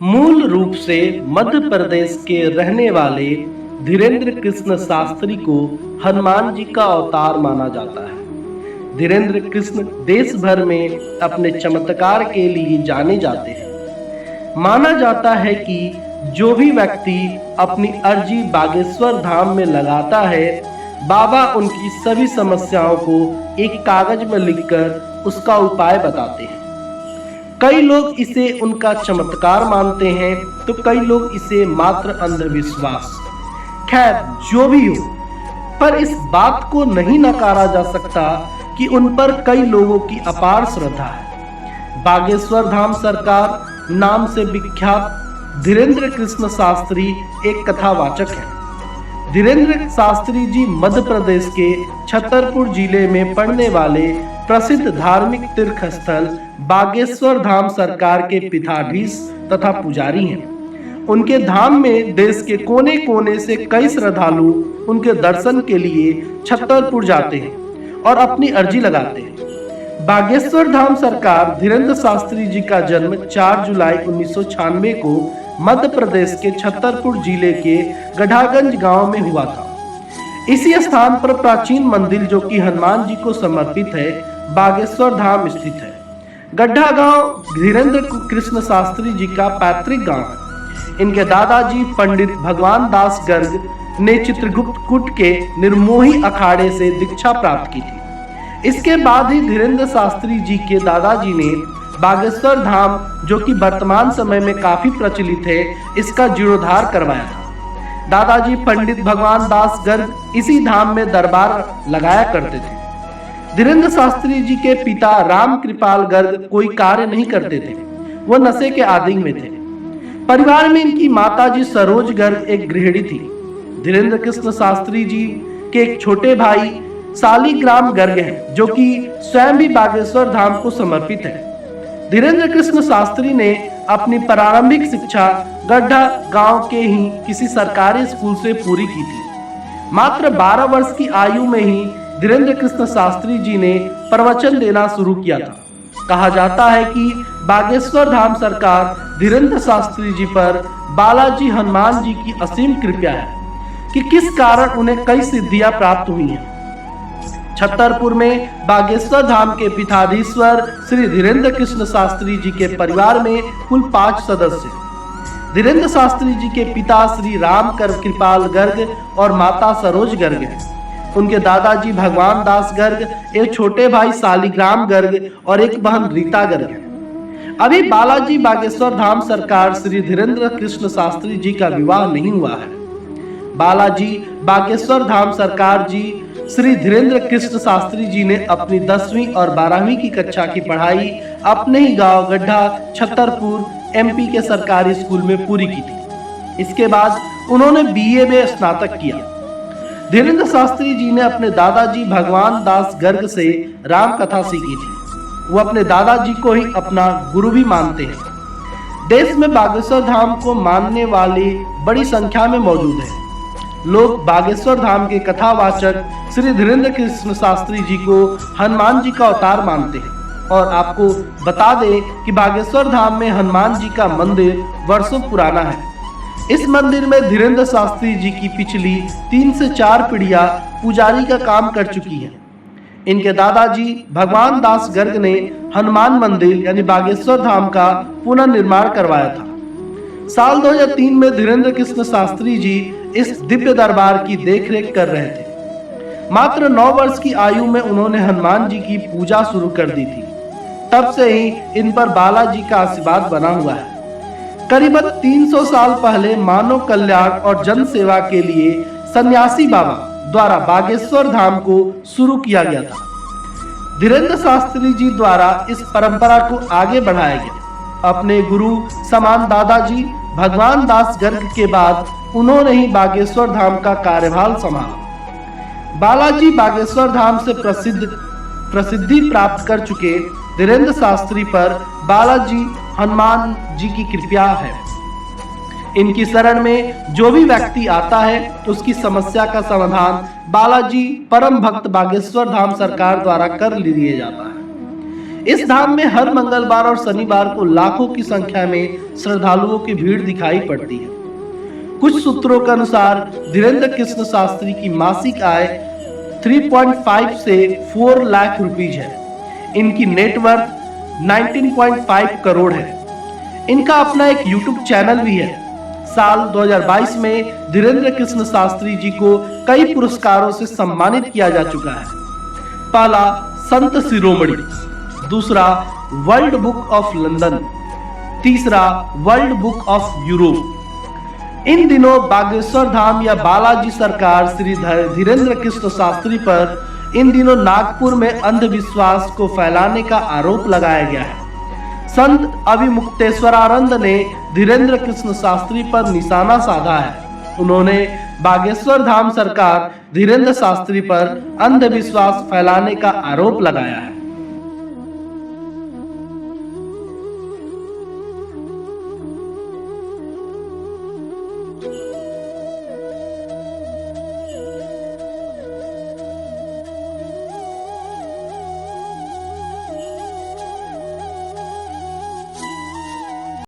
मूल रूप से मध्य प्रदेश के रहने वाले धीरेन्द्र कृष्ण शास्त्री को हनुमान जी का अवतार माना जाता है। धीरेन्द्र कृष्ण देश भर में अपने चमत्कार के लिए जाने जाते हैं। माना जाता है कि जो भी व्यक्ति अपनी अर्जी बागेश्वर धाम में लगाता है, बाबा उनकी सभी समस्याओं को एक कागज में लिखकर उसका उपाय बताते हैं। कई लोग इसे उनका चमत्कार मानते हैं तो कई लोग इसे मात्र अंधविश्वास। खैर जो भी हो, पर इस बात को नहीं नकारा जा सकता कि उन पर कई लोगों की अपार श्रद्धा है। बागेश्वर धाम सरकार नाम से विख्यात धीरेन्द्र कृष्ण शास्त्री एक कथावाचक है। धीरेन्द्र शास्त्री जी मध्य प्रदेश के छतरपुर जिले में पड़ने वाले प्रसिद्ध धार्मिक तीर्थ स्थल बागेश्वर धाम सरकार के पीठाधीश तथा पुजारी हैं। उनके धाम में देश के कोने कोने से कई श्रद्धालु उनके दर्शन के लिए छतरपुर जाते हैं और अपनी अर्जी लगाते हैं। बागेश्वर धाम सरकार धीरेन्द्र शास्त्री जी का जन्म 4 जुलाई 1996 को मध्य प्रदेश के छतरपुर जिले के गढ़ागंज गांव में हुआ था। इसी स्थान पर प्राचीन मंदिर जो कि हनुमान जी को समर्पित है, बागेश्वर धाम स्थित है। गड्ढा गांव धीरेन्द्र कृष्ण शास्त्री जी का पैतृक गांव है। इनके दादाजी पंडित भगवान दास गर्ग ने चित्रगुप्त कुट के निर्मोही अखाड़े से दीक्षा प्राप्त की थी। इसके बाद ही धीरेन्द्र शास्त्री जी के दादाजी ने बागेश्वर धाम, जो कि वर्तमान समय में काफी प्रचलित है, इसका जीर्णोद्धार करवाया था। दादाजी पंडित भगवान दास गर्ग इसी धाम में दरबार लगाया करते थे। धीरेन्द्र शास्त्री जी के पिता राम कृपाल गर्ग कोई कार्य नहीं करते थे, वो नशे के आदी में थे। परिवार में इनकी माताजी सरोज गर्ग एक गृहिणी थी। धीरेन्द्र कृष्ण शास्त्री जी के एक छोटे भाई शालिग्राम गर्ग हैं, जो कि स्वयं भी बागेश्वर धाम को समर्पित है। धीरेन्द्र कृष्ण शास्त्री ने अपनी प्रारंभिक शिक्षा गड्ढा गांव के ही किसी सरकारी स्कूल से पूरी की थी। मात्र 12 वर्ष की आयु में ही धीरेन्द्र कृष्ण शास्त्री जी ने प्रवचन देना शुरू किया था। कहा जाता है कि बागेश्वर धाम सरकार धीरेन्द्र शास्त्री जी पर बालाजी हनुमान जी की असीम कृपा है कि किस कारण उन्हें कई सिद्धियां प्राप्त हुई हैं। छतरपुर में बागेश्वर धाम के पीठाधीश्वर श्री धीरेन्द्र कृष्ण शास्त्री जी के परिवार में कुल 5 सदस्य। धीरेन्द्र शास्त्री जी के पिता श्री राम कृपाल गर्ग और माता सरोज गर्ग हैं। उनके दादाजी भगवान दास गर्ग, एक छोटे भाई शालिग्राम गर्ग और एक बहन रीता गर्ग है। अभी बालाजी बागेश्वर धाम सरकार श्री धीरेन्द्र कृष्ण शास्त्री जी का विवाह नहीं हुआ है। बालाजी बागेश्वर धाम सरकार जी श्री धीरेन्द्र कृष्ण शास्त्री जी ने अपनी 10वीं और 12वीं की कक्षा की पढ़ाई अपने ही गांव गड्ढा छतरपुर MP के सरकारी स्कूल में पूरी की थी। इसके बाद उन्होंने BA में स्नातक किया। धीरेन्द्र शास्त्री जी ने अपने दादाजी भगवान दास गर्ग से राम कथा सीखी थी। वो अपने दादाजी को ही अपना गुरु भी मानते हैं। देश में बागेश्वर धाम को मानने वाले बड़ी संख्या में मौजूद है। लोग बागेश्वर धाम के कथावाचक श्री धीरेन्द्र कृष्ण शास्त्री जी को हनुमान जी का अवतार मानते हैं। और आपको बता दें कि बागेश्वर धाम में हनुमान जी का मंदिर वर्षों पुराना है। इस मंदिर में धीरेन्द्र शास्त्री जी की पिछली 3 से 4 पीढ़ियां पुजारी का काम कर चुकी हैं। इनके दादाजी भगवान दास गर्ग ने हनुमान मंदिर यानी बागेश्वर धाम का पुनर्निर्माण करवाया था। साल 2003 में धीरेन्द्र कृष्ण शास्त्री जी इस दिव्य दरबार की देखरेख कर रहे थे। मात्र 9 वर्ष की आयु में उन्होंने हनुमान जी की पूजा शुरू कर दी थी। तब से ही इन पर बालाजी का आशीर्वाद बना हुआ है। करीबन 300 साल पहले मानव कल्याण और जन सेवा के लिए सन्यासी बाबा द्वारा बागेश्वर धाम को शुरू किया गया था। धीरेन्द्र शास्त्री जी द्वारा इस परंपरा को आगे बढ़ाया गया। अपने गुरु समान दादाजी भगवान दास गर्ग के बाद उन्होंने ही बागेश्वर धाम का कार्यभार संभाला। बालाजी बागेश्वर धाम से प्रसिद्धि प्राप्त कर चुके धीरेन्द्र शास्त्री पर बालाजी हनुमान जी की कृपा है। इनकी शरण में जो भी व्यक्ति आता है उसकी समस्या का समाधान बालाजी परम भक्त बागेश्वर धाम सरकार द्वारा कर लिया जाता है। इस धाम में हर मंगलवार और शनिवार को लाखों की संख्या में श्रद्धालुओं की भीड़ दिखाई पड़ती है। कुछ सूत्रों के अनुसार धीरेन्द्र कृष्ण शास्त्री की मासिक आय 3.5 से 4 लाख रुपीज है। इनकी नेटवर्थ 19.5 करोड़ है। इनका अपना एक यूट्यूब चैनल भी है। साल 2022 में धीरेन्द्र कृष्ण शास्त्री जी को कई पुरस्कारों से सम्मानित किया जा चुका है। पहला संत शिरोमणि, दूसरा वर्ल्ड बुक ऑफ लंदन, तीसरा वर्ल्ड बुक ऑफ यूरोप। इन दिनों बागेश्वर धाम या बालाजी सरकार श्री धीरेन्द्र कृष्ण शास्त्री पर इन दिनों नागपुर में अंधविश्वास को फैलाने का आरोप लगाया गया है। संत अभिमुक्तेश्वरानंद ने धीरेन्द्र कृष्ण शास्त्री पर निशाना साधा है। उन्होंने बागेश्वर धाम सरकार धीरेन्द्र शास्त्री पर अंधविश्वास फैलाने का आरोप लगाया है।